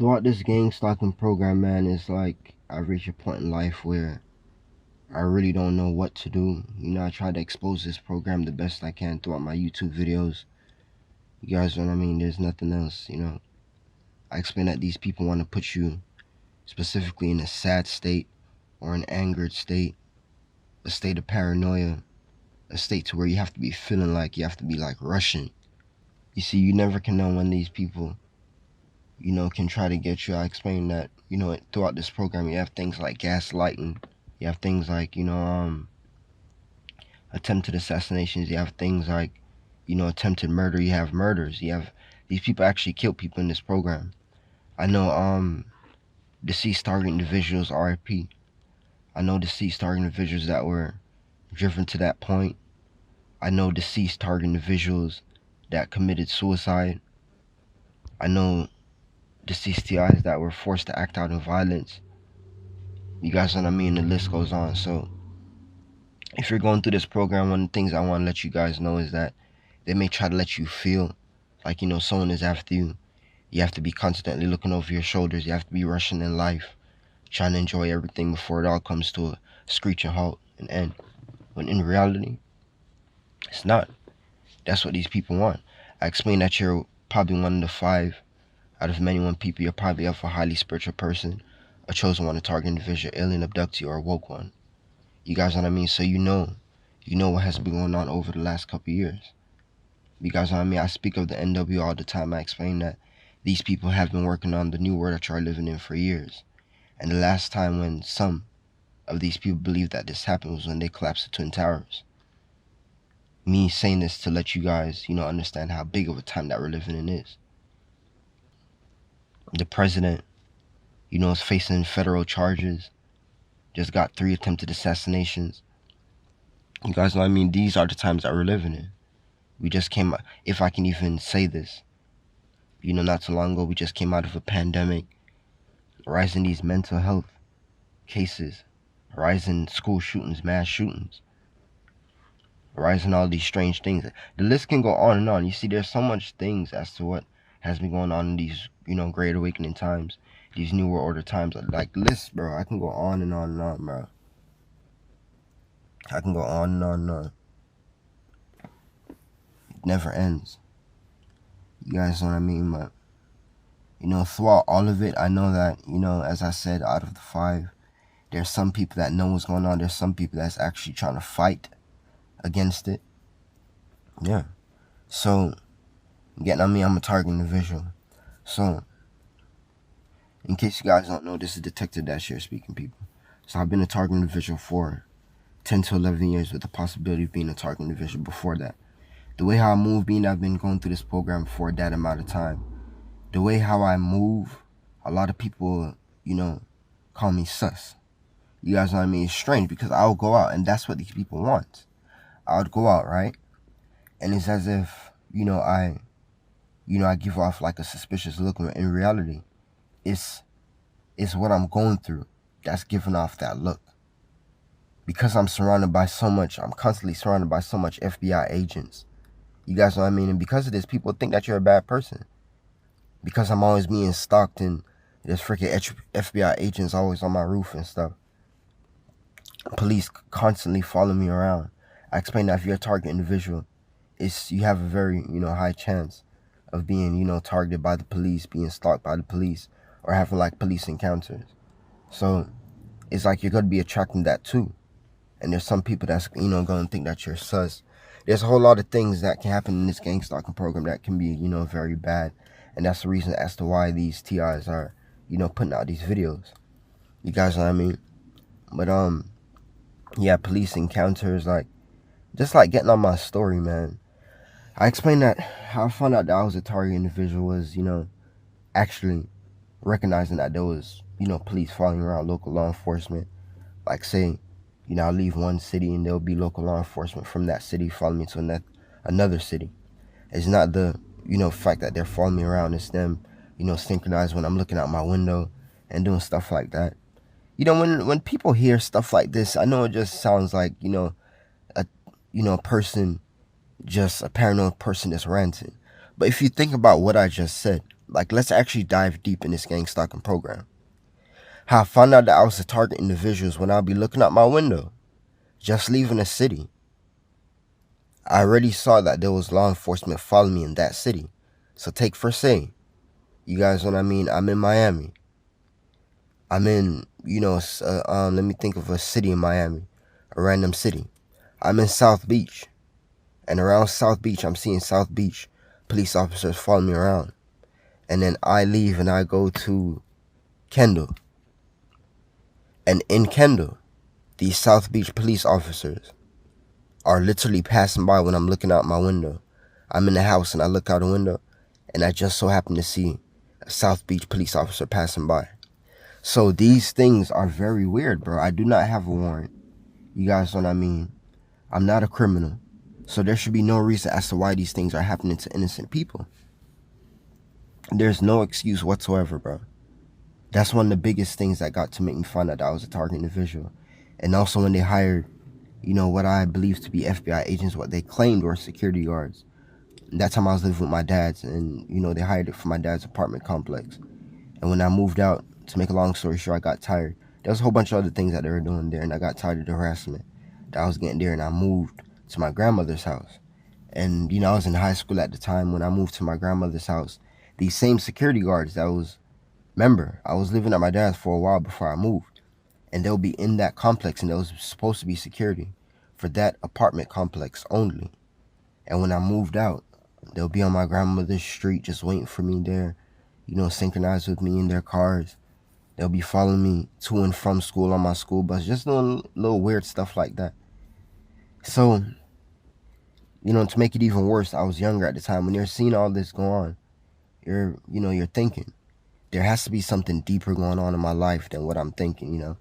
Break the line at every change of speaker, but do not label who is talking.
throughout this Gangstalking program, man, it's like I reach a point in life where I really don't know what to do. I try to expose this program the best I can throughout my YouTube videos. You guys know what I mean? There's nothing else. I explain that these people want to put you specifically in a sad state or an angered state, a state of paranoia, a state to where you have to be feeling like you have to be like rushing. You see, you never can know when these people can try to get you. I explained that throughout this program, you have things like gaslighting. You have things like attempted assassinations. You have things like attempted murder. You have murders. You have these people actually kill people in this program. I know deceased target individuals, RIP. I know deceased target individuals that were driven to that point. I know deceased target individuals that committed suicide. I know deceased TIs that were forced to act out in violence. You guys know what I mean? The list goes on. So if you're going through this program, one of the things I want to let you guys know is that they may try to let you feel like someone is after you. You have to be constantly looking over your shoulders. You have to be rushing in life, trying to enjoy everything before it all comes to a screeching halt and end. When in reality, it's not. That's what these people want. I explained that you're probably one of the 5 out of many one people. You're probably of a highly spiritual person, a chosen one, a target individual, alien abductee, or a woke one. You guys know what I mean? So you know what has been going on over the last couple of years. You guys know what I mean? I speak of the NW all the time. I explain that these people have been working on the new world that you're living in for years. And the last time when some of these people believed that this happened was when they collapsed the Twin Towers. Me saying this to let you guys understand how big of a time that we're living in is. The president is facing federal charges. Just got 3 attempted assassinations. You guys know what I mean? These are the times that we're living in. We just came out, if I can even say this, not too long ago, we just came out of a pandemic, rising these mental health cases, rising school shootings, mass shootings, rising all these strange things. The list can go on and on. You see, there's so much things as to what has been going on in these, Great Awakening times, these New World Order times. Like, lists, bro, I can go on and on and on, bro. I can go on and on and on. It never ends. You guys know what I mean? But, throughout all of it, I know that, as I said, out of the 5, there's some people that know what's going on. There's some people that's actually trying to fight against it. Yeah. So, getting on me, I'm a target individual. So, in case you guys don't know, this is Detective Dash here speaking, people. So, I've been a target individual for 10 to 11 years with the possibility of being a target individual before that. The way how I move, being I've been going through this program for that amount of time, the way how I move, a lot of people, call me sus. You guys know what I mean? It's strange because I'll go out and that's what these people want. I would go out, right? And it's as if, I give off like a suspicious look, when in reality, it's what I'm going through that's giving off that look. Because I'm constantly surrounded by so much FBI agents. You guys know what I mean? And because of this, people think that you're a bad person. Because I'm always being stalked and there's freaking FBI agents always on my roof and stuff. Police constantly follow me around. I explain that if you're a target individual, you have a very, high chance of being, targeted by the police, being stalked by the police, or having like police encounters. So it's like you're going to be attracting that too. And there's some people that's, going to think that you're sus. There's a whole lot of things that can happen in this Gangstalking program that can be, very bad. And that's the reason as to why these TIs are, putting out these videos. You guys know what I mean? But, yeah, police encounters, just like getting on my story, man. I explained that how I found out that I was a target individual was, actually recognizing that there was, police following around, local law enforcement. Like, say, I'll leave one city and there'll be local law enforcement from that city following me to another city. It's not the, fact that they're following me around. It's them, synchronized when I'm looking out my window and doing stuff like that. When people hear stuff like this, I know it just sounds like, a person, just a paranoid person that's ranting. But if you think about what I just said, Like, let's actually dive deep in this gang stalking program. How I found out that I was a target individuals when I'll be looking out my window, just leaving a city. I already saw that there was law enforcement following me in that city. So take for say, you guys know what I mean? I'm in Miami. I'm in, let me think of a city in Miami, a random city. I'm in South Beach. And around South Beach, I'm seeing South Beach police officers following me around. And then I leave and I go to Kendall. And in Kendall, these South Beach police officers are literally passing by when I'm looking out my window. I'm in the house and I look out the window and I just so happen to see a South Beach police officer passing by. So these things are very weird, bro. I do not have a warrant. You guys know what I mean? I'm not a criminal. So there should be no reason as to why these things are happening to innocent people. There's no excuse whatsoever, bro. That's one of the biggest things that got to make me find out that I was a target individual. And also when they hired, what I believe to be FBI agents, what they claimed were security guards. And that time I was living with my dad's, and, they hired it for my dad's apartment complex. And when I moved out, to make a long story short, I got tired. There was a whole bunch of other things that they were doing there, and I got tired of the harassment that I was getting there, and I moved to my grandmother's house. And, I was in high school at the time when I moved to my grandmother's house. These same security guards remember, I was living at my dad's for a while before I moved. And they'll be in that complex, and there was supposed to be security for that apartment complex only. And when I moved out, they'll be on my grandmother's street just waiting for me there, synchronized with me in their cars. They'll be following me to and from school on my school bus, just doing little weird stuff like that. So, to make it even worse, I was younger at the time. When you're seeing all this go on, you're thinking, there has to be something deeper going on in my life than what I'm thinking,